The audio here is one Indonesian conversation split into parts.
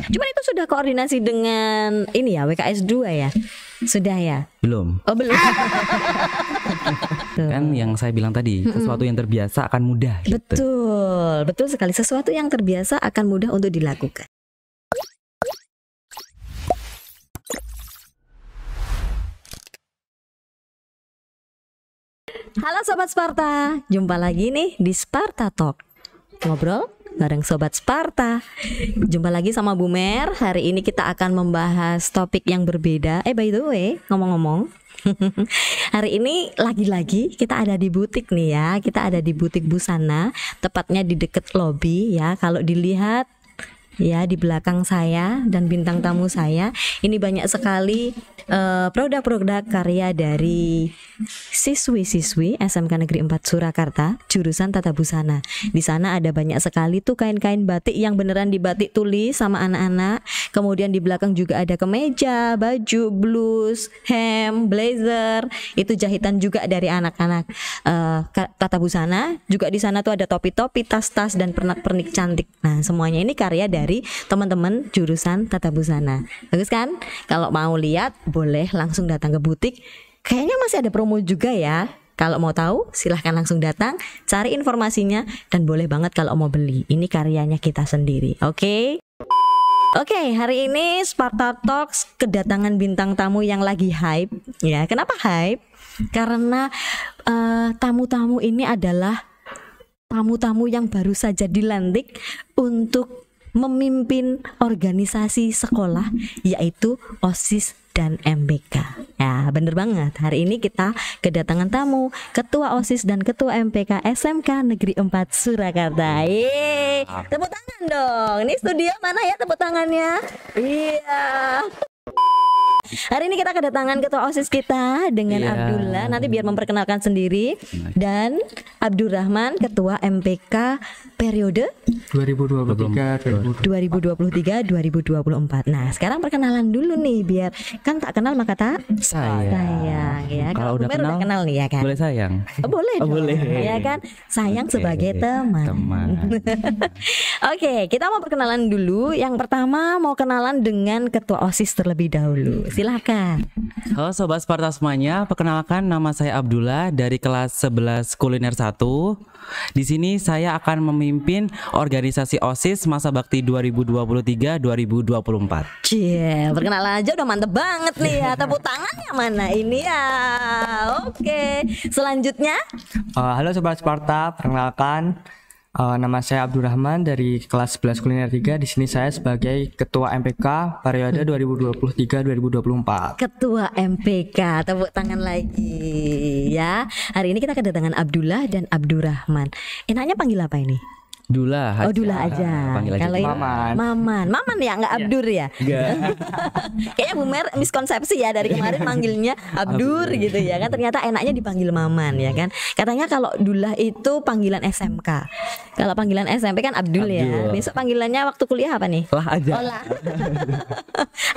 Cuman itu sudah koordinasi dengan ini ya WKS 2 ya? Sudah ya? Belum. Oh belum. Kan yang saya bilang tadi, sesuatu yang terbiasa akan mudah gitu. Betul sekali. Sesuatu yang terbiasa akan mudah untuk dilakukan. Halo Sobat Sparta, jumpa lagi nih di Sparta Talk. Ngobrol bareng Sobat Sparta. Jumpa lagi sama Bu Mer. Hari ini kita akan membahas topik yang berbeda. By the way, ngomong-ngomong, hari ini lagi-lagi kita ada di butik nih ya. Kita ada di butik busana, tepatnya di deket lobi ya. Kalau dilihat ya di belakang saya dan bintang tamu saya, ini banyak sekali produk-produk karya dari siswi-siswi SMK Negeri 4 Surakarta jurusan Tata Busana. Di sana ada banyak sekali tuh kain-kain batik yang beneran dibatik tulis sama anak-anak. Kemudian di belakang juga ada kemeja, baju, blus, hem, blazer. Itu jahitan juga dari anak-anak Tata Busana. Juga di sana tuh ada topi-topi, tas-tas dan pernak-pernik cantik. Nah, semuanya ini karya dari teman-teman jurusan Tata Busana. Bagus kan? Kalau mau lihat boleh langsung datang ke butik. Kayaknya masih ada promo juga ya. Kalau mau tahu silahkan langsung datang, cari informasinya, dan boleh banget kalau mau beli. Ini karyanya kita sendiri. Oke, hari ini Sparta Talks kedatangan bintang tamu yang lagi hype. Ya, kenapa hype? Karena tamu-tamu ini adalah tamu-tamu yang baru saja dilantik untuk memimpin organisasi sekolah, yaitu OSIS dan MPK. Ya, bener banget. Hari ini kita kedatangan tamu Ketua OSIS dan Ketua MPK SMK Negeri 4 Surakarta. Yeay, tepuk tangan dong. Ini studio mana ya tepuk tangannya? Iya. Hari ini kita kedatangan Ketua OSIS kita dengan Abdullah. Nanti biar memperkenalkan sendiri. Dan Abdurrahman, Ketua MPK periode 2023-2024. Nah, sekarang perkenalan dulu nih, biar kan tak kenal maka tak sayang ya. Kalau udah kenal nih ya kan. Boleh sayang. Boleh dong, boleh. ya kan. Sayang sebagai teman. Oke, kita mau perkenalan dulu. Yang pertama mau kenalan dengan Ketua OSIS terlebih dahulu. Silakan. Halo Sobat Sparta semuanya, perkenalkan nama saya Abdullah dari kelas 11 Kuliner 1. Di sini saya akan memimpin organisasi OSIS masa bakti 2023-2024. Cie, perkenalan aja udah mantep banget nih ya. Tepuk tangannya mana ini ya. Oke, selanjutnya. Halo Sobat Sparta, perkenalkan nama saya Abdurrahman dari kelas 11 Kuliner 3. Di sini saya sebagai Ketua MPK periode 2023-2024. Ketua MPK, tepuk tangan lagi ya. Hari ini kita kedatangan Abdullah dan Abdurrahman. Enaknya panggil apa ini? Dula aja. Oh, Dula aja. Kalau ini Maman ya, nggak Abdur ya? Kayaknya Bu Mer miskonsepsi ya, dari kemarin manggilnya Abdur gitu ya kan. Ternyata enaknya dipanggil Maman ya kan. Katanya kalau Dula itu panggilan SMK. Kalau panggilan SMP kan Abdul ya. Besok panggilannya waktu kuliah apa nih? Lah aja. Oh, lah.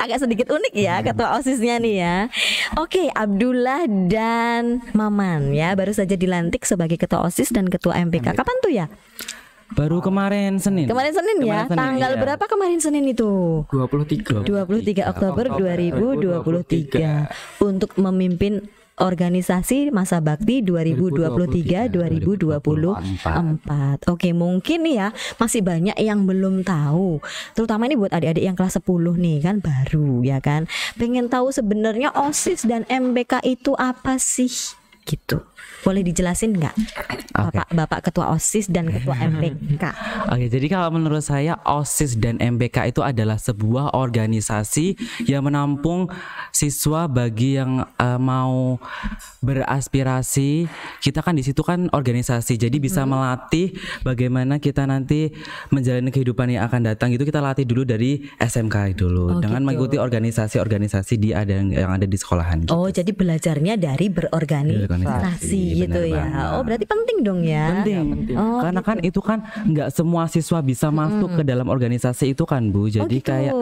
Agak sedikit unik ya Ketua OSISnya nih ya. Oke, Abdullah dan Maman ya baru saja dilantik sebagai Ketua OSIS dan Ketua MPK. Kapan tuh ya? Baru kemarin Senin. Kemarin Senin ya. Tanggal berapa kemarin Senin itu? 23 Oktober 2023 untuk memimpin organisasi masa bakti 2023-2024. Oke, mungkin nih ya masih banyak yang belum tahu. Terutama ini buat adik-adik yang kelas 10 nih kan, baru ya kan. Pengen tahu sebenarnya OSIS dan MPK itu apa sih? Gitu. Boleh dijelasin nggak, Bapak Ketua OSIS dan Ketua MPK? Oke, jadi kalau menurut saya OSIS dan MPK itu adalah sebuah organisasi yang menampung siswa bagi yang mau beraspirasi. Kita kan di situ kan organisasi, jadi bisa melatih bagaimana kita nanti menjalani kehidupan yang akan datang. Itu kita latih dulu dari SMK dulu, dengan mengikuti organisasi-organisasi yang ada di sekolahan. Oh, jadi belajarnya dari berorganisasi. organisasi gitu bener ya. banget. Oh, berarti penting dong ya. Penting. penting. Oh, Karena kan itu kan nggak semua siswa bisa masuk ke dalam organisasi itu kan Bu. Jadi gitu. kayak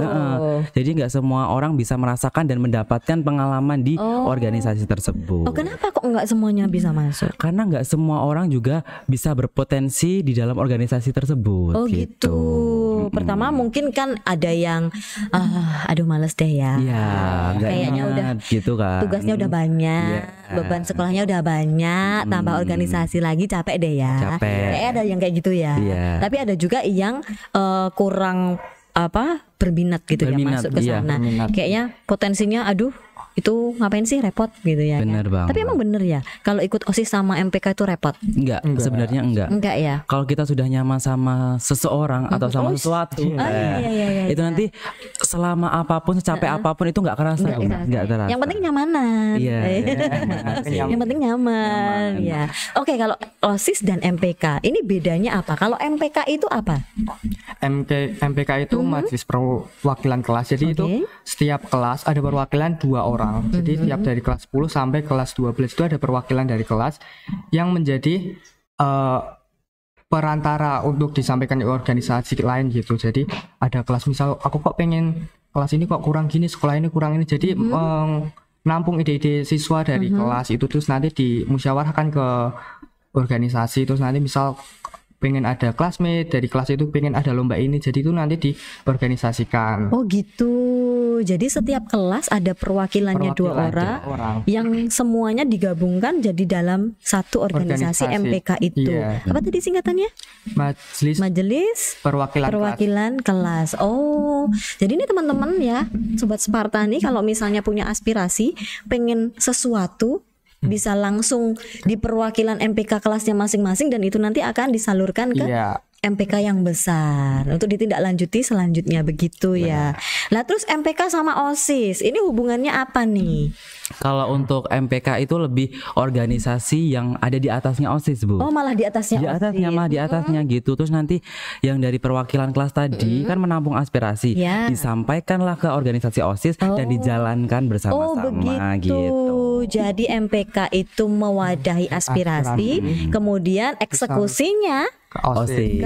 jadi nggak semua orang bisa merasakan dan mendapatkan pengalaman di organisasi tersebut. Oh, kenapa kok nggak semuanya bisa masuk? Karena nggak semua orang juga bisa berpotensi di dalam organisasi tersebut. Oh gitu. Pertama mungkin kan ada yang aduh males deh ya. Iya, nggak Kayaknya niat udah gitu kan. tugasnya udah banyak, beban sekolahnya udah banyak, tambah organisasi lagi capek deh ya. Capek. Kayaknya ada yang kayak gitu ya. Iya. Tapi ada juga yang kurang berminat gitu ya Berminat, masuk ke iya, sana. berminat. Kayaknya potensinya aduh itu ngapain sih repot gitu ya. Bener banget. Tapi emang bener ya kalau ikut OSIS sama MPK itu repot? Enggak, sebenarnya enggak. Enggak ya? Kalau kita sudah nyaman sama seseorang atau sama sesuatu, iya, itu nanti selama apapun, secapek apapun itu nggak kerasa, nggak terasa. Yang penting nyamanan. Iya, Yang penting nyaman. Ya. Oke, kalau OSIS dan MPK ini bedanya apa? Kalau MPK itu apa? MPK itu majelis perwakilan kelas. Jadi itu setiap kelas ada perwakilan 2 orang. Jadi setiap dari kelas 10 sampai kelas 12 itu ada perwakilan dari kelas yang menjadi perantara untuk disampaikan di organisasi lain gitu. Jadi ada kelas misal aku kok pengen kelas ini kok kurang gini, sekolah ini kurang ini. Jadi menampung ide-ide siswa dari kelas itu terus nanti dimusyawarahkan ke organisasi. Terus nanti misal pengen ada classmate dari kelas itu pengen ada lomba ini, jadi itu nanti diorganisasikan. Oh gitu. Jadi setiap kelas ada perwakilannya 2 orang, yang semuanya digabungkan jadi dalam satu organisasi MPK itu. Iya. Apa tadi singkatannya? Majelis Perwakilan kelas. Oh, jadi ini teman-teman ya, Sobat Sparta nih kalau misalnya punya aspirasi pengen sesuatu bisa langsung di perwakilan MPK kelasnya masing-masing dan itu nanti akan disalurkan ke MPK yang besar untuk ditindaklanjuti selanjutnya begitu ya. Lah terus MPK sama OSIS ini hubungannya apa nih? Kalau untuk MPK itu lebih organisasi yang ada di atasnya OSIS Bu. Oh malah di atasnya Di atasnya OSIS. malah di atasnya gitu. Terus nanti yang dari perwakilan kelas tadi kan menampung aspirasi, disampaikanlah ke organisasi OSIS dan dijalankan bersama-sama gitu. Jadi MPK itu mewadahi aspirasi, kemudian eksekusinya ke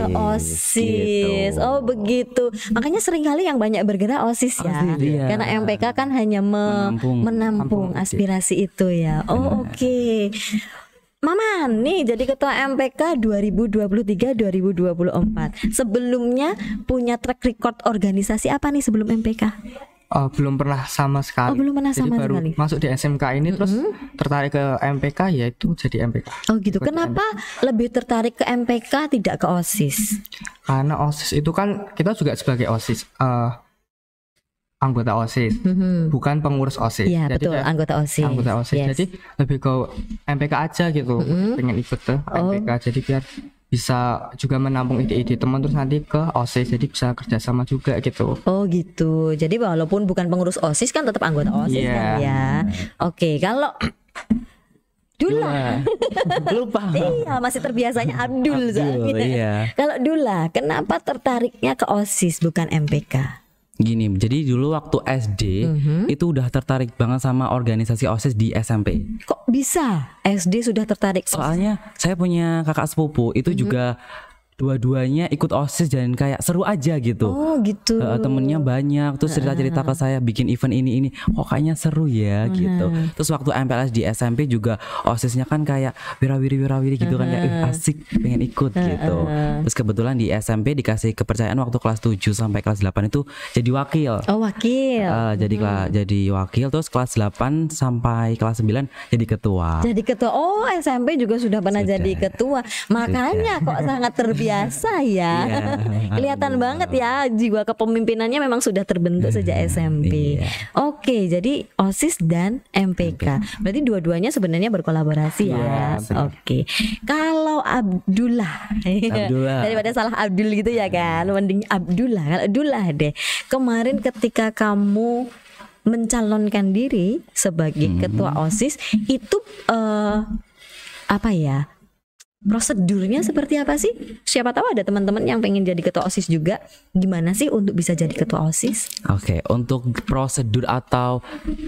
OSIS. Gitu. Oh begitu. Makanya seringkali yang banyak bergerak OSIS ya. Karena MPK kan hanya menampung aspirasi itu ya. Oh oke. Mama nih jadi ketua MPK 2023-2024. Sebelumnya punya track record organisasi apa nih sebelum MPK? Belum pernah sama sekali. Belum pernah jadi sama baru sekali. masuk di SMK ini terus tertarik ke MPK ya itu jadi MPK. Oh gitu. Kenapa lebih tertarik ke MPK tidak ke OSIS? Karena OSIS itu kan kita juga sebagai OSIS anggota OSIS, bukan pengurus OSIS. Iya jadi betul, anggota OSIS. Anggota OSIS. Yes. Jadi lebih ke MPK aja gitu. Pengen ikut ke MPK jadi biar bisa juga menampung ide-ide teman terus nanti ke OSIS jadi bisa kerjasama juga gitu. Oh gitu. Jadi walaupun bukan pengurus OSIS kan tetap anggota OSIS kan ya. Oke, kalau Dula. Lupa. Iya, masih terbiasanya Abdul. Iya. Kalau Dula, kenapa tertariknya ke OSIS bukan MPK? Gini, jadi dulu waktu SD itu udah tertarik banget sama organisasi OSIS di SMP. Kok bisa SD sudah tertarik? Soalnya saya punya kakak sepupu itu juga dua-duanya ikut OSIS dan kayak seru aja gitu. Oh gitu. Temennya banyak, terus cerita-cerita ke saya bikin event ini, kok kayaknya seru ya gitu. Terus waktu MPLS di SMP juga OSISnya kan kayak wirawiri gitu kan, kayak asik pengen ikut gitu. Terus kebetulan di SMP dikasih kepercayaan waktu kelas 7 sampai kelas 8 itu jadi wakil. Oh wakil. Jadi wakil, terus kelas 8 sampai kelas 9 jadi ketua. Jadi ketua. Oh SMP juga sudah pernah jadi ketua. Makanya kok sangat terbiasa ya. Kelihatan banget ya jiwa kepemimpinannya memang sudah terbentuk sejak SMP. Oke, jadi OSIS dan MPK. Berarti dua-duanya sebenarnya berkolaborasi ya. Oke. Kalau Abdullah. Daripada salah Abdul gitu ya kan. Mending Abdullah. Kalau Abdullah deh. Kemarin ketika kamu mencalonkan diri sebagai ketua OSIS itu apa ya? Prosedurnya seperti apa sih? Siapa tahu ada teman-teman yang pengen jadi ketua OSIS juga. Gimana sih untuk bisa jadi ketua OSIS? Oke, untuk prosedur atau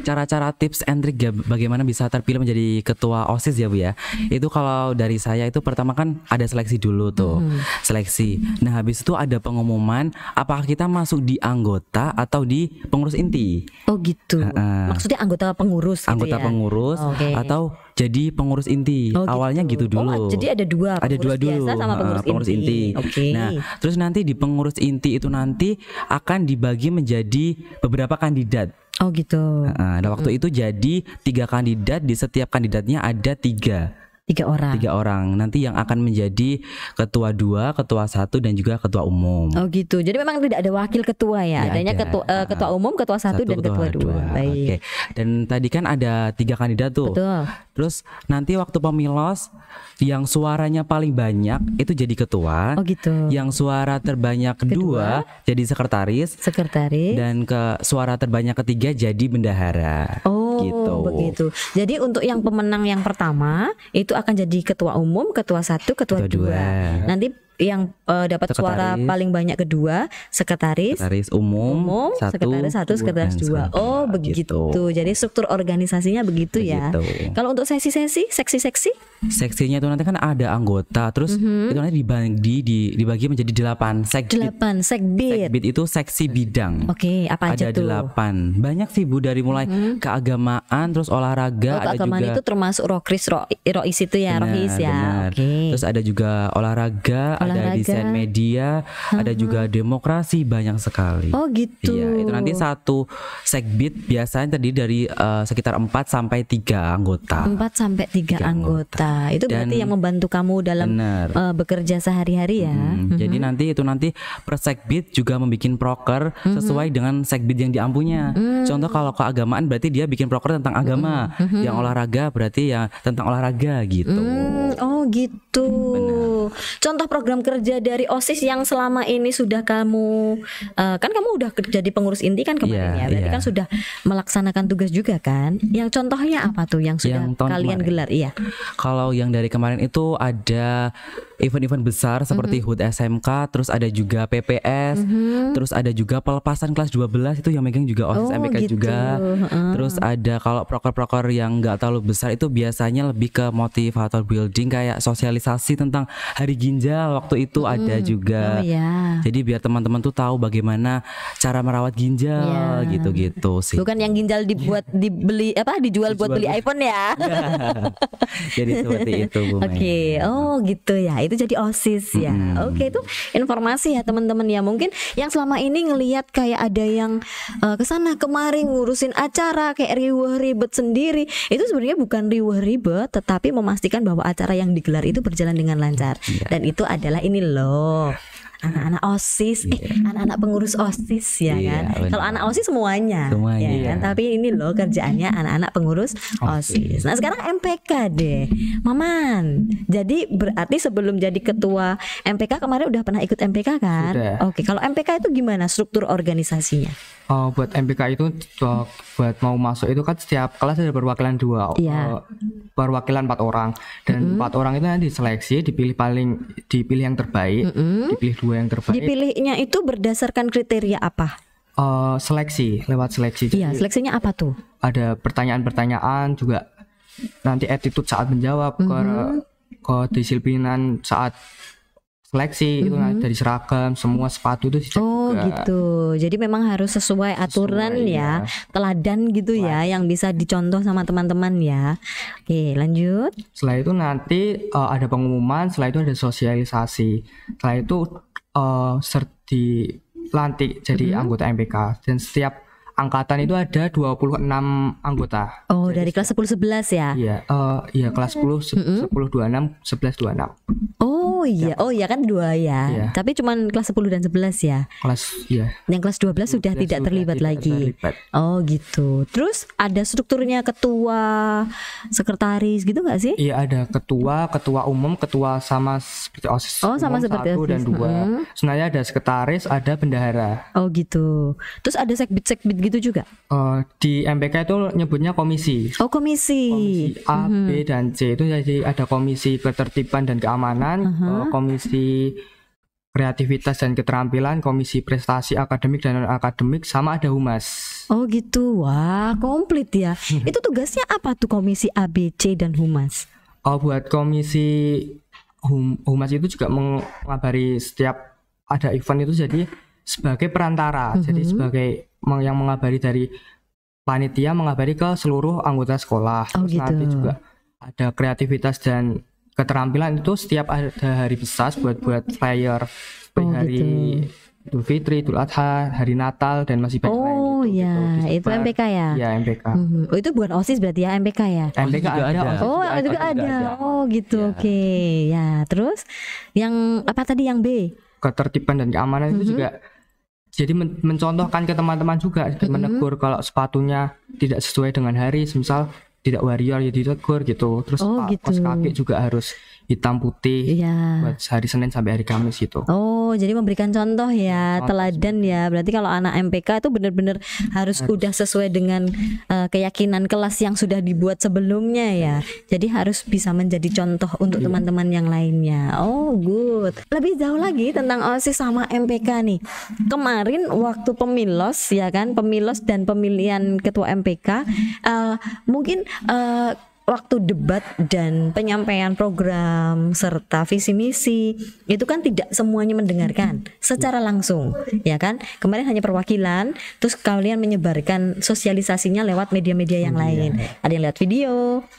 cara-cara tips and trick ya, bagaimana bisa terpilih menjadi ketua OSIS ya Bu ya. Itu kalau dari saya itu pertama kan ada seleksi dulu tuh. Seleksi. Nah, habis itu ada pengumuman apakah kita masuk di anggota atau di pengurus inti. Oh gitu. Maksudnya anggota pengurus gitu Anggota ya? pengurus Oke. atau jadi pengurus inti. Oh, Awalnya gitu dulu. Oh, jadi ada dua. Ada dua pengurus dulu. biasa sama pengurus inti. Oke. Nah, terus nanti di pengurus inti itu nanti akan dibagi menjadi beberapa kandidat. Oh gitu. Nah, waktu itu jadi 3 kandidat, di setiap kandidatnya ada 3 3 orang. Nanti yang akan menjadi ketua 2, ketua 1 dan juga ketua umum. Oh gitu. Jadi memang tidak ada wakil ketua ya. Tidak Adanya ada. ketua umum, ketua 1 dan ketua 2. Baik. Oke. Dan tadi kan ada 3 kandidat tuh. Betul. Terus nanti waktu pemilos yang suaranya paling banyak itu jadi ketua. Oh gitu. Yang suara terbanyak kedua jadi sekretaris. Sekretaris. Dan suara terbanyak ketiga jadi bendahara. Oh gitu. begitu. Jadi untuk yang pemenang yang pertama itu akan jadi ketua umum, ketua 1, ketua 2. Nanti yang dapat suara Sekretaris. paling banyak kedua sekretaris, Sekretaris umum, sekretaris 1, sekretaris 2. Oh begitu. Jadi struktur organisasinya begitu ya. Begitu. Kalau untuk seksi-seksi? Seksinya itu nanti kan ada anggota, terus itu nanti dibagi menjadi 8 sekbid. 8 sekbid. Sekbid itu seksi bidang. Oke, apa aja Ada tuh? 8. Banyak sih Bu, dari mulai keagamaan, terus olahraga, ada Keagamaan juga itu termasuk rois itu ya, rohis ya. benar. Oke. Terus ada juga olahraga, ada desain media, ada juga demokrasi, banyak sekali. Oh gitu. Iya, itu nanti satu sekbid biasanya terdiri dari sekitar 4 sampai 3 anggota. 4 sampai 3 anggota. Itu Dan- berarti yang membantu kamu dalam Benar. bekerja sehari-hari ya. Jadi nanti per sekbid juga membuat proker sesuai dengan sekbid yang diampunya. Contoh kalau keagamaan berarti dia bikin proker tentang agama, yang olahraga berarti ya tentang olahraga gitu. Oh gitu. Contoh program kerja dari OSIS yang selama ini sudah kamu kan kamu udah kerja di pengurus inti kan kemarin Iya, ya. Berarti iya. kan sudah melaksanakan tugas juga kan. Yang contohnya apa tuh yang sudah Yang tahun kalian kemarin. gelar? Iya. Kalau yang dari kemarin itu ada event-event besar seperti HUT SMK, terus ada juga PPS, terus ada juga pelepasan kelas 12 itu yang megang juga OSIS Oh, MPK gitu. juga. Terus ada kalau proker-proker yang nggak terlalu besar itu biasanya lebih ke motivator building kayak sosialisasi tentang Hari Ginjal waktu itu ada juga. Oh ya. Jadi biar teman-teman tuh tahu bagaimana cara merawat ginjal Iya. gitu-gitu sih. Bukan yang ginjal dijual buat beli iPhone ya. Jadi seperti itu Bu Mei. Oke, oh gitu ya. Itu jadi OSIS ya. Oke, itu informasi ya teman-teman ya. Mungkin yang selama ini ngelihat kayak ada yang kesana kemari ngurusin acara kayak riweh ribet sendiri. Itu sebenarnya bukan riweh ribet, tetapi memastikan bahwa acara yang digelar itu berjalan dengan lancar. Dan itu adalah ini loh. Anak-anak OSIS, anak-anak pengurus OSIS ya Iya, kan. benar. Kalau anak OSIS semuanya, Semuanya, ya kan. iya. Tapi ini loh kerjaannya anak-anak pengurus OSIS. Nah sekarang MPK deh, Maman. Jadi berarti sebelum jadi ketua MPK kemarin udah pernah ikut MPK kan? Sudah. Oke, kalau MPK itu gimana struktur organisasinya? Buat MPK itu buat mau masuk itu kan setiap kelas ada perwakilan 2, Iya. perwakilan 4 orang, dan 4 orang itu nanti diseleksi, dipilih yang terbaik, dipilih 2 yang terbaik. Dipilihnya itu berdasarkan kriteria apa? Seleksi, lewat seleksi. Iya, Jadi seleksinya apa tuh? ada pertanyaan-pertanyaan juga, nanti attitude saat menjawab, kedisiplinan saat seleksi itu nanti dari seragam, semua sepatu itu dicek Oh juga. gitu. Jadi memang harus sesuai aturan Sesuai, ya, ya. teladan gitu ya, yang bisa dicontoh sama teman-teman ya. Oke, lanjut. Setelah itu nanti ada pengumuman, setelah itu ada sosialisasi, setelah itu dilantik jadi anggota MPK, dan setiap angkatan itu ada 26 anggota. Oh, dari kelas 10 11 ya. Iya, kelas 10 10 26 11 26. Oh iya, kan 2 ya. Iya. Tapi cuman kelas 10 dan 11 ya. Kelas ya. Yang kelas 12 sudah tidak terlibat lagi. terlibat. Oh gitu. Terus ada strukturnya ketua, sekretaris gitu nggak sih? Iya, ada ketua umum, ketua sama seperti OSIS. Oh, sama umum seperti 1 dan OSIS. 2. Sebenarnya ada sekretaris, ada bendahara. Oh gitu. Terus ada sekbid gitu juga? Di MPK itu nyebutnya komisi. Oh komisi. Komisi A, B, dan C itu jadi ada komisi ketertiban dan keamanan, komisi kreativitas dan keterampilan, komisi prestasi akademik dan non akademik, sama ada humas. Oh gitu. Wah, komplit ya. Itu tugasnya apa tuh komisi A, B, C dan humas? Buat komisi humas itu juga mengabari setiap ada event itu, jadi sebagai perantara, jadi sebagai yang mengabari dari panitia mengabari ke seluruh anggota sekolah. Oh, Terus gitu. nanti juga ada kreativitas dan keterampilan itu setiap ada hari besar buat flyer seperti Oh, hari gitu. Idul Fitri, Idul Adha, hari Natal dan masih banyak lain Oh gitu, ya, itu disebar. MPK ya? Iya, MPK. Oh itu bukan OSIS berarti ya, MPK ya? MPK juga ada. OSIS Oh juga ada. Oh gitu, oke. Ya terus yang apa tadi yang B? Ketertiban dan keamanan itu juga jadi mencontohkan ke teman-teman juga, menegur kalau sepatunya tidak sesuai dengan hari, misal tidak warrior ya ditegur gitu. Terus Oh, kaos gitu. kaki juga harus hitam putih Iya. buat hari Senin sampai hari Kamis gitu. Oh, jadi memberikan contoh ya, Contoh. teladan ya. Berarti kalau anak MPK itu benar-benar harus udah sesuai dengan keyakinan kelas yang sudah dibuat sebelumnya ya. Jadi harus bisa menjadi contoh untuk teman-teman yang lainnya. Oh, good. Lebih jauh lagi tentang OSIS sama MPK nih. Kemarin waktu pemilos ya kan, pemilos dan pemilihan ketua MPK, mungkin waktu debat dan penyampaian program serta visi misi itu kan tidak semuanya mendengarkan secara langsung ya kan, kemarin hanya perwakilan, terus kalian menyebarkan sosialisasinya lewat media-media yang lain, ada yang lewat video,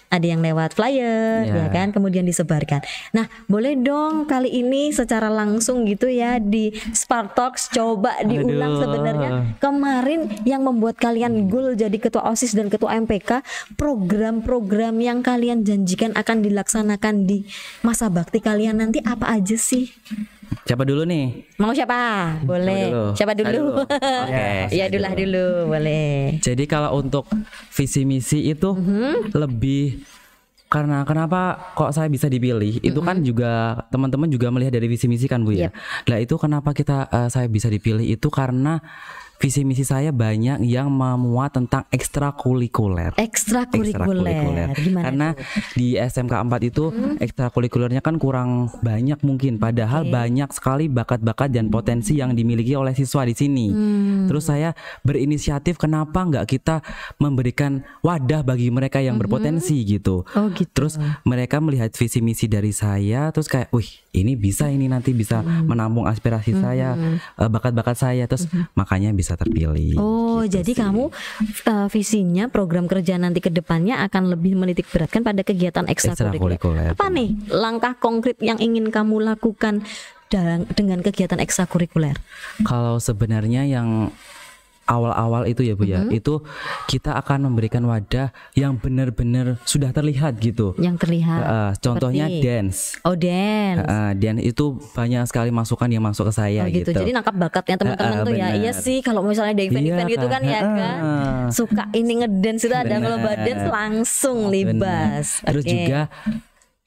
ada yang lewat flyer ya kan, kemudian disebarkan. Nah boleh dong kali ini secara langsung gitu ya di Spark Talks coba diulang sebenarnya kemarin yang membuat kalian goal jadi ketua OSIS dan ketua MPK, program-program yang kalian janjikan akan dilaksanakan di masa bakti kalian nanti apa aja sih? Siapa dulu nih? Mau siapa? Boleh. dulu? Siapa dulu? Oke. Ya dulu, boleh. Jadi kalau untuk visi misi itu lebih karena kenapa kok saya bisa dipilih itu kan juga teman-teman juga melihat dari visi misi kan Bu ya. Yep. Lah itu kenapa saya bisa dipilih itu karena visi misi saya banyak yang memuat tentang ekstrakurikuler. Ekstrakurikuler. Gimana Karena tuh? di SMK 4 itu ekstrakurikulernya kan kurang banyak mungkin, padahal banyak sekali bakat-bakat dan potensi yang dimiliki oleh siswa di sini. Terus saya berinisiatif kenapa nggak kita memberikan wadah bagi mereka yang berpotensi gitu. Oh gitu. Terus mereka melihat visi misi dari saya, terus kayak, wih ini bisa, ini nanti bisa menampung aspirasi saya, bakat-bakat saya, terus makanya bisa terpilih. Oh, Gitu jadi sih. kamu visinya program kerja nanti ke depannya akan lebih menitik beratkan pada kegiatan ekstrakurikuler. Ekstrakurikuler. Apa nih langkah konkret yang ingin kamu lakukan dengan kegiatan ekstrakurikuler? Kalau sebenarnya yang awal-awal itu ya Bu ya, itu kita akan memberikan wadah yang benar-benar sudah terlihat gitu. Yang terlihat. Contohnya seperti- dance. Oh, dance. Dance itu banyak sekali masukan yang masuk ke saya Oh gitu. Jadi nangkap bakatnya teman-teman tuh ya. benar. Iya sih, kalau misalnya ada event-event Iya gitu kan ya kan. Suka ini ngedance itu ada lomba dance langsung libas. Benar. Terus Oke. juga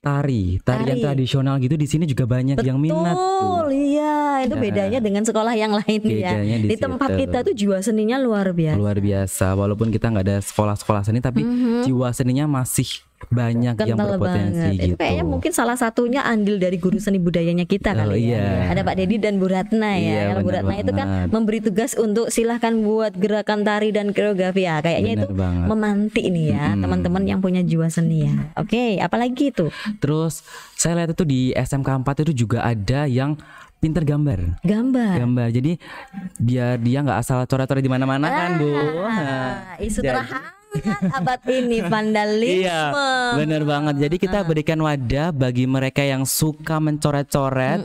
tarian Tari. tradisional gitu di sini juga banyak yang minat Betul, tuh. iya. Itu bedanya dengan sekolah yang lain ya. Bedanya di tempat situ. kita tuh jiwa seninya luar biasa. Luar biasa, walaupun kita nggak ada sekolah-sekolah seni, tapi jiwa seninya masih banyak yang Kental berpotensi banget. gitu. Itu kayaknya mungkin salah satunya andil dari guru seni budayanya kita Oh, kali ya. iya. Ada Pak Dedi dan Bu Ratna ya. Iya, Kalau Bu benar Ratna itu kan banget. memberi tugas untuk silahkan buat gerakan tari dan koreografi ya. Kayaknya Benar itu banget. memantik nih ya teman-teman yang punya jiwa seni ya. Oke, apalagi itu? Terus saya lihat itu di SMK 4 itu juga ada yang pinter gambar. Gambar. Jadi biar dia nggak asal coret-coret di mana-mana kan Bu. Isu Jadi- terhangat abad ini vandalisme. Iya, bener banget. Jadi kita berikan wadah bagi mereka yang suka mencoret-coret,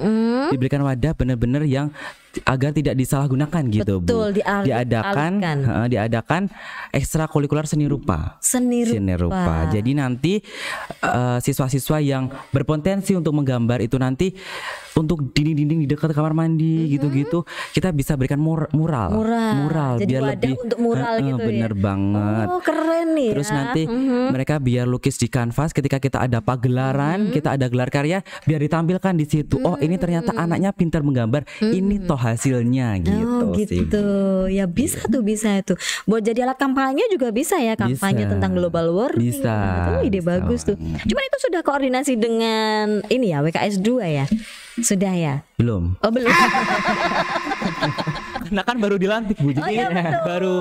diberikan wadah bener-bener yang agar tidak disalahgunakan gitu, Betul, Bu. Diadakan dialihkan. diadakan ekstrakurikuler seni rupa. Seni rupa. Jadi nanti siswa-siswa yang berpotensi untuk menggambar itu nanti untuk dinding-dinding di dekat kamar mandi gitu-gitu kita bisa berikan mural Jadi biar wadah lebih untuk mural gitu bener ya. banget. Oh, keren nih. Terus ya. nanti mereka biar lukis di kanvas ketika kita ada pagelaran, kita ada gelar karya biar ditampilkan di situ. Oh, ini ternyata anaknya pintar menggambar. Ini toh hasilnya gitu. Oh gitu, ya bisa tuh buat jadi alat kampanye juga bisa ya, kampanye Bisa. tentang global warming. Bisa, Itu ide bisa bagus tuh. banget. Cuman itu sudah koordinasi dengan ini ya WKS 2 ya, sudah ya? Belum. Oh belum. Karena kan baru dilantik Bu, jadi iya, betul. baru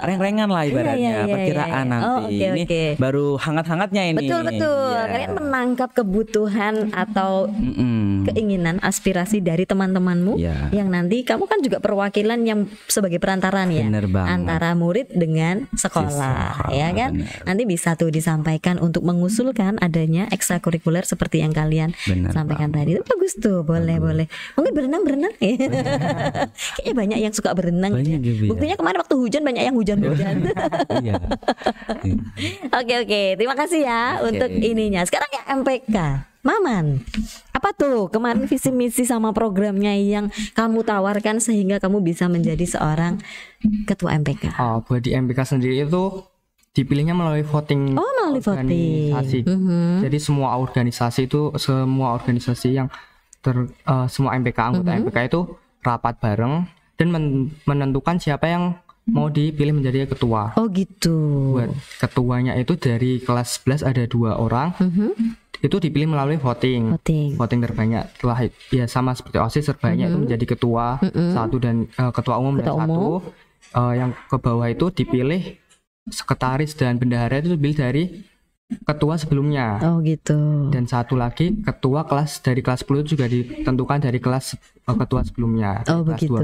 reng-rengan lah ibaratnya, Iya, perkiraan iya. nanti. Oh, oke, Ini oke. baru hangat-hangatnya ini. Betul. Iya. Kalian menangkap kebutuhan atau Mm-mm. keinginan, aspirasi dari teman-temanmu Iya. yang nanti kamu kan juga perwakilan yang sebagai perantaraan ya, Bener banget. antara murid dengan sekolah, Siswa, ya kan? bener. Nanti bisa tuh disampaikan untuk mengusulkan adanya ekstrakurikuler seperti yang kalian Bener sampaikan tadi. Itu bagus tuh, boleh. Mungkin berenang ya. Kayaknya banyak yang suka berenang. Banyak ya. gitu ya. Buktinya kemarin waktu hujan banyak yang hujan-hujan. Iya. Oke, terima kasih ya Oke. untuk ininya. Sekarang ya MPK, Maman. Apa tuh kemarin visi misi sama programnya yang kamu tawarkan sehingga kamu bisa menjadi seorang ketua MPK? Buat di MPK sendiri itu dipilihnya melalui voting. Oh, melalui voting. organisasi. Jadi semua organisasi yang semua MPK anggota MPK itu rapat bareng dan menentukan siapa yang mau dipilih menjadi ketua. Oh gitu. Buat ketuanya itu dari kelas 11 ada 2 orang. Itu dipilih melalui voting. Voting terbanyak telah ya sama seperti OSIS terbanyak itu menjadi ketua satu dan ketua umum dan satu. Yang ke bawah itu dipilih sekretaris dan bendahara itu dipilih dari ketua sebelumnya. Oh gitu. Dan satu lagi ketua kelas dari kelas 10 itu juga ditentukan dari kelas ketua sebelumnya. Oh kelas begitu.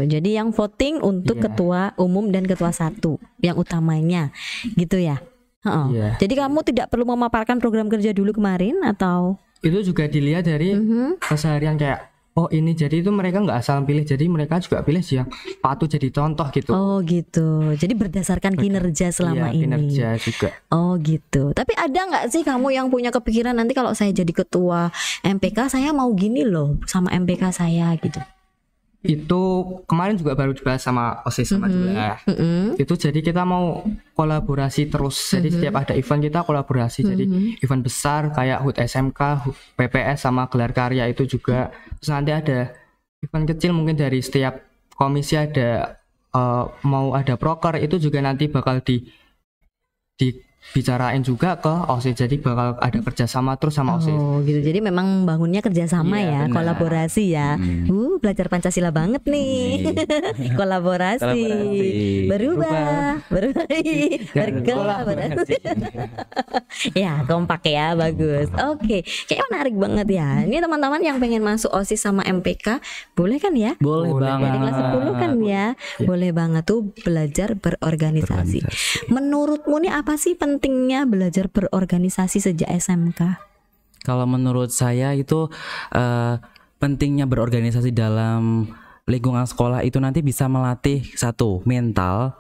12. Jadi yang voting untuk Iya. ketua umum dan ketua satu yang utamanya, gitu ya. Iya. Jadi kamu tidak perlu memaparkan program kerja dulu kemarin atau? Itu juga dilihat dari keseharian kayak oh ini, jadi itu mereka nggak asal pilih, jadi mereka juga pilih yang patut jadi contoh gitu. Oh gitu. Jadi berdasarkan kinerja selama Iya, ini. kinerja juga. Oh gitu. Tapi ada nggak sih kamu yang punya kepikiran nanti kalau saya jadi ketua MPK saya mau gini loh sama MPK saya gitu? Itu kemarin juga baru dibahas sama OSIS sama juga. Itu jadi kita mau kolaborasi terus. Jadi setiap ada event kita kolaborasi. Jadi event besar kayak HUT SMK, PPS sama gelar karya itu juga. Terus nanti ada event kecil mungkin dari setiap komisi ada mau ada proker itu juga nanti bakal dibicarain juga ke OSIS. Jadi bakal ada kerjasama terus sama OSIS. Oh gitu. Jadi memang bangunnya kerjasama Iya, ya, benar. kolaborasi ya. Belajar Pancasila banget nih. Kolaborasi. Berubah. Berkolaborasi. Ya, kompak ya, bagus. Oke, kayaknya menarik banget ya. Ini teman-teman yang pengen masuk OSIS sama MPK, boleh kan ya? Boleh banget. Dari kelas 10 kan ya. Boleh banget tuh belajar berorganisasi. Menurutmu nih apa sih pentingnya belajar berorganisasi sejak SMK? Kalau menurut saya itu pentingnya berorganisasi dalam lingkungan sekolah itu nanti bisa melatih satu mental,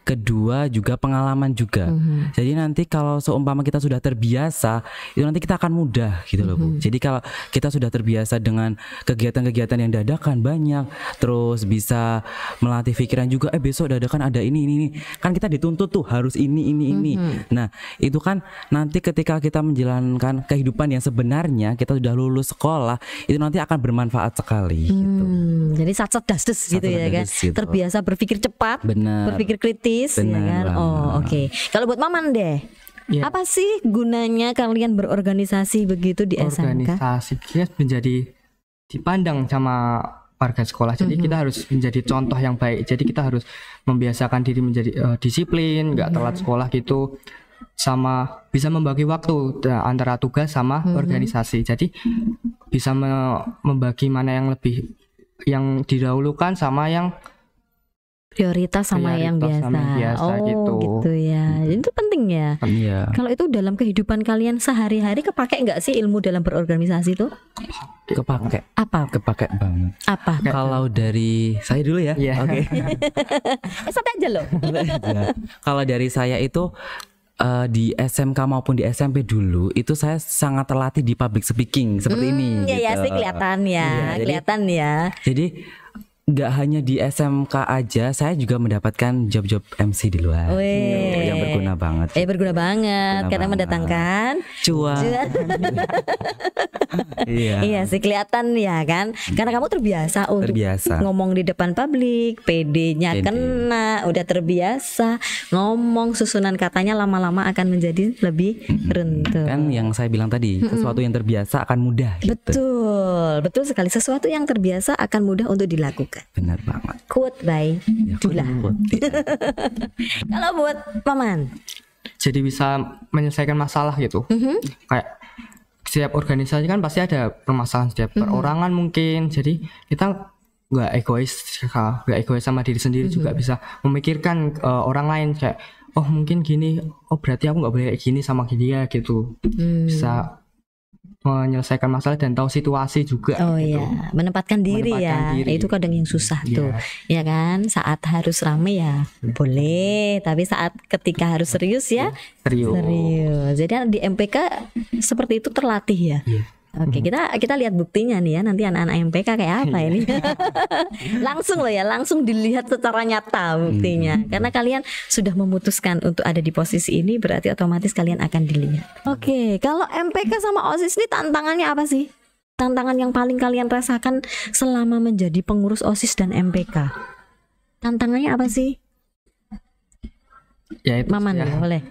kedua juga pengalaman juga. Jadi nanti kalau seumpama kita sudah terbiasa, itu nanti kita akan mudah gitu loh Bu. Jadi kalau kita sudah terbiasa dengan kegiatan-kegiatan yang dadakan banyak, terus bisa melatih pikiran juga. Besok dadakan ada ini. Kan kita dituntut tuh harus ini. Nah itu kan nanti ketika kita menjalankan kehidupan yang sebenarnya, kita sudah lulus sekolah, itu nanti akan bermanfaat sekali. Gitu. Jadi sat dasdes gitu ya kan. Gitu. Terbiasa berpikir cepat, Benar. berpikir kritis ya Benar kan. banget. Oh, oke. Kalau buat Maman deh. Iya. Apa sih gunanya kalian berorganisasi begitu di SMK? Organisasi kita menjadi dipandang sama warga sekolah. Jadi kita harus menjadi contoh yang baik. Jadi kita harus membiasakan diri menjadi disiplin, nggak telat sekolah gitu, sama bisa membagi waktu antara tugas sama organisasi. Jadi bisa membagi mana yang lebih yang didahulukan sama yang Prioritas sama yang Prioritas biasa. sama yang biasa Oh, gitu. gitu ya. Itu penting ya. Iya. Kalau itu dalam kehidupan kalian sehari-hari kepake nggak sih ilmu dalam berorganisasi itu? Kepake banget. Apa? Kalau dari saya dulu ya. Iya. Oke. Santai aja loh. Kalau dari saya itu di SMK maupun di SMP dulu itu saya sangat terlatih di public speaking seperti ini. Iya ya gitu. sih kelihatan ya, Iya, jadi- kelihatan ya. Jadi nggak hanya di SMK aja, saya juga mendapatkan job-job MC di luar. Wih. Gitu, yang berguna banget. Berguna banget Berguna karena banget. mendatangkan Cuan. Iya. Iya sih kelihatan ya kan. Karena kamu terbiasa untuk Terbiasa. ngomong di depan publik, PD-nya PD. kena, udah terbiasa ngomong, susunan katanya lama-lama akan menjadi lebih runtuh. Kan yang saya bilang tadi, sesuatu yang terbiasa akan mudah. Gitu. Betul, betul sekali. Sesuatu yang terbiasa akan mudah untuk dilakukan. Benar banget. Quote by Ya, Dula. iya. Kalau buat Paman, Jadi bisa menyelesaikan masalah gitu. Kayak setiap organisasi kan pasti ada permasalahan setiap perorangan mungkin. Jadi kita nggak egois sama diri sendiri, juga bisa memikirkan orang lain kayak oh mungkin gini, oh berarti aku nggak boleh kayak gini sama dia gitu. Bisa menyelesaikan masalah dan tahu situasi juga. oh gitu. ya, menempatkan diri Menempatkan ya. diri. Itu kadang yang susah Iya. tuh, ya kan? Saat harus rame ya boleh, tapi saat ketika harus serius ya Serius. serius. Jadi di MPK seperti itu terlatih ya. Iya. Oke, kita lihat buktinya nih ya, nanti anak-anak MPK kayak apa ini. Langsung loh ya, langsung dilihat secara nyata buktinya. Karena kalian sudah memutuskan untuk ada di posisi ini, berarti otomatis kalian akan dilihat. Oke, kalau MPK sama OSIS ini tantangannya apa sih? Tantangan yang paling kalian rasakan selama menjadi pengurus OSIS dan MPK. Tantangannya apa sih? Ya itu Maman ya, boleh.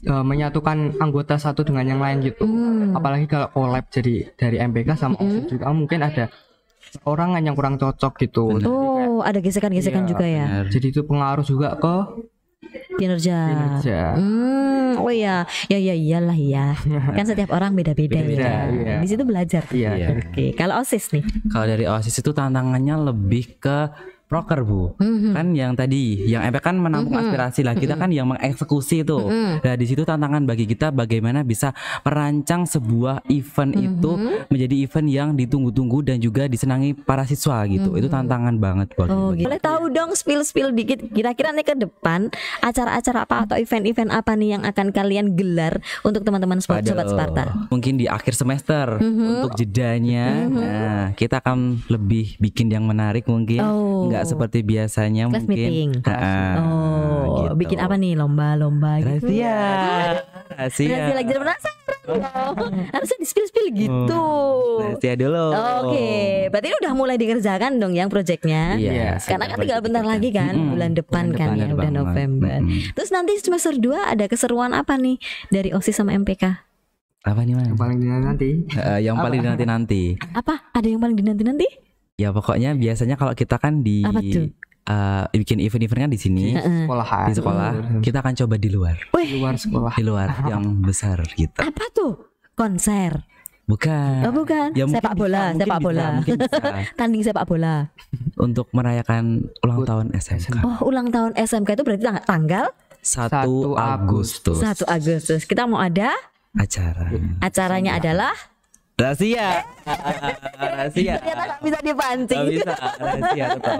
menyatukan anggota satu dengan yang lain gitu. Apalagi kalau collab jadi dari MPK sama OSIS juga mungkin ada orang yang kurang cocok gitu. Oh, ada gesekan-gesekan Iya, juga ya. Benar. Jadi itu pengaruh juga ke Kinerja. kinerja. Oh ya, ya iyalah ya. Kan setiap orang beda-beda ya. Beda-beda, iya. Di situ belajar. Iya. Oke, kalau OSIS nih. Kalau dari OSIS itu tantangannya lebih ke proker Bu. Kan yang tadi yang MPK kan menampung aspirasi lah, kita kan yang mengeksekusi itu. Nah di situ tantangan bagi kita bagaimana bisa merancang sebuah event itu menjadi event yang ditunggu-tunggu dan juga disenangi para siswa gitu. Itu tantangan banget buat Oh, bagi- boleh tahu dong spill dikit kira-kira nih ke depan acara-acara apa atau event-event apa nih yang akan kalian gelar untuk teman-teman sobat Waduh, Sparta? mungkin di akhir semester untuk jedanya. Nah, kita akan lebih bikin yang menarik mungkin. Oh. Nggak seperti biasanya Class mungkin. meeting. Nah, gitu. Bikin apa nih lomba-lomba gitu? Rahasia. Rahasia. Rahasia lagi penasaran loh. Harusnya di spill gitu. Rahasia dulu. Oke, berarti ini udah mulai dikerjakan dong yang proyeknya. Iya. Karena kan tinggal bentar lagi kan, bulan depan bulan kan depan, ya, bener udah banget. November. Terus nanti semester 2 ada keseruan apa nih dari OSIS sama MPK? Apa nih Mas? Yang paling nanti Yang paling nanti. Apa? Ada yang paling dinanti-nanti? Ya pokoknya biasanya kalau kita kan di Apa tuh? bikin event-event kan di sini sekolahan di sekolah, kita akan coba di luar. di luar sekolah. Di luar yang besar gitu. Apa tuh? Konser. Bukan. Oh bukan, Ya, mungkin sepak bola, bisa, sepak mungkin bola. bisa, mungkin bisa. Tanding sepak bola. Untuk merayakan ulang tahun SMK. Oh, ulang tahun SMK itu berarti tanggal 1 1 Agustus 1 Agustus. Kita mau ada acara. acaranya adalah Rahasia. Rahasia. ternyata nggak bisa dipancing. Gak bisa. Rahasia tetap.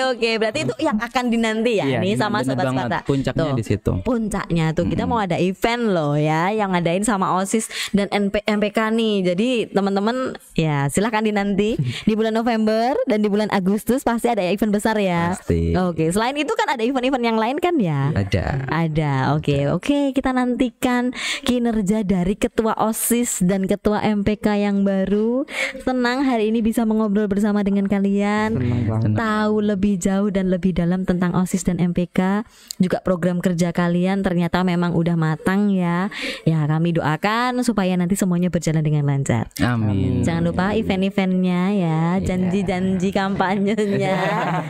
Oke, berarti itu yang akan dinanti ya Iya, nih sama Bener sobat banget. Sparta. Puncaknya Tuh. di situ. Puncaknya tuh kita mau ada event loh ya yang ngadain sama OSIS dan MPK nih. Jadi teman-teman ya silahkan dinanti di bulan November dan di bulan Agustus pasti ada event besar ya. Pasti. Oke, selain itu kan ada event-event yang lain kan ya? Ada. Oke, kita nantikan kinerja dari ketua OSIS dan ketua MPK yang baru. Senang hari ini bisa mengobrol bersama dengan kalian. Senang banget. Tahu lebih jauh dan lebih dalam tentang OSIS dan MPK, juga program kerja kalian ternyata memang udah matang ya. Ya kami doakan supaya nanti semuanya berjalan dengan lancar. Amin. Jangan lupa event-eventnya ya, janji-janji kampanyenya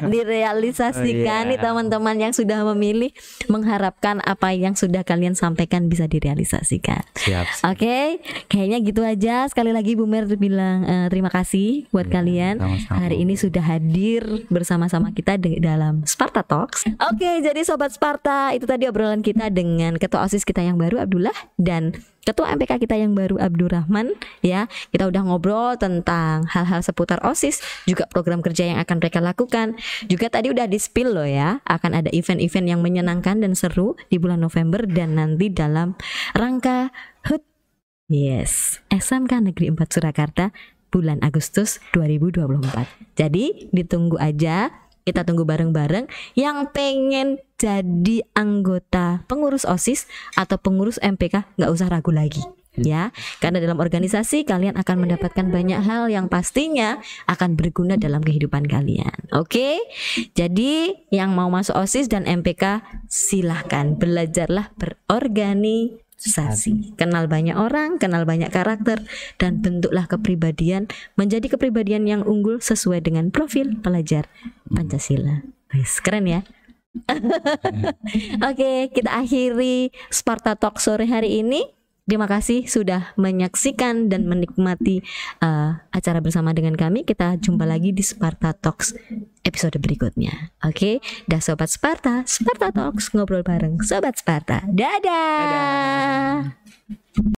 direalisasikan nih teman-teman yang sudah memilih, mengharapkan apa yang sudah kalian sampaikan bisa direalisasikan. Siap. Oke, kayaknya gitu aja. ya, sekali lagi Bu Mer bilang terima kasih buat kalian sama-sama. hari ini sudah hadir bersama-sama kita dalam Sparta Talks. Oke, jadi Sobat Sparta, itu tadi obrolan kita dengan Ketua OSIS kita yang baru Abdullah dan Ketua MPK kita yang baru Abdurrahman ya. Kita udah ngobrol tentang hal-hal seputar OSIS, juga program kerja yang akan mereka lakukan. Juga tadi udah di-spill loh ya, akan ada event-event yang menyenangkan dan seru di bulan November dan nanti dalam rangka HUT SMK Negeri 4 Surakarta bulan Agustus 2024. Jadi ditunggu aja, kita tunggu bareng-bareng. Yang pengen jadi anggota pengurus OSIS atau pengurus MPK nggak usah ragu lagi ya, karena dalam organisasi kalian akan mendapatkan banyak hal yang pastinya akan berguna dalam kehidupan kalian. Oke, jadi yang mau masuk OSIS dan MPK silahkan belajarlah berorganisasi, kenal banyak orang, kenal banyak karakter, dan bentuklah kepribadian menjadi kepribadian yang unggul sesuai dengan profil pelajar Pancasila. Keren ya. Oke, kita akhiri Sparta Talk sore hari ini. Terima kasih sudah menyaksikan dan menikmati acara bersama dengan kami. Kita jumpa lagi di Sparta Talks episode berikutnya. Oke, dah Sobat Sparta, Sparta Talks ngobrol bareng Sobat Sparta. Dadah.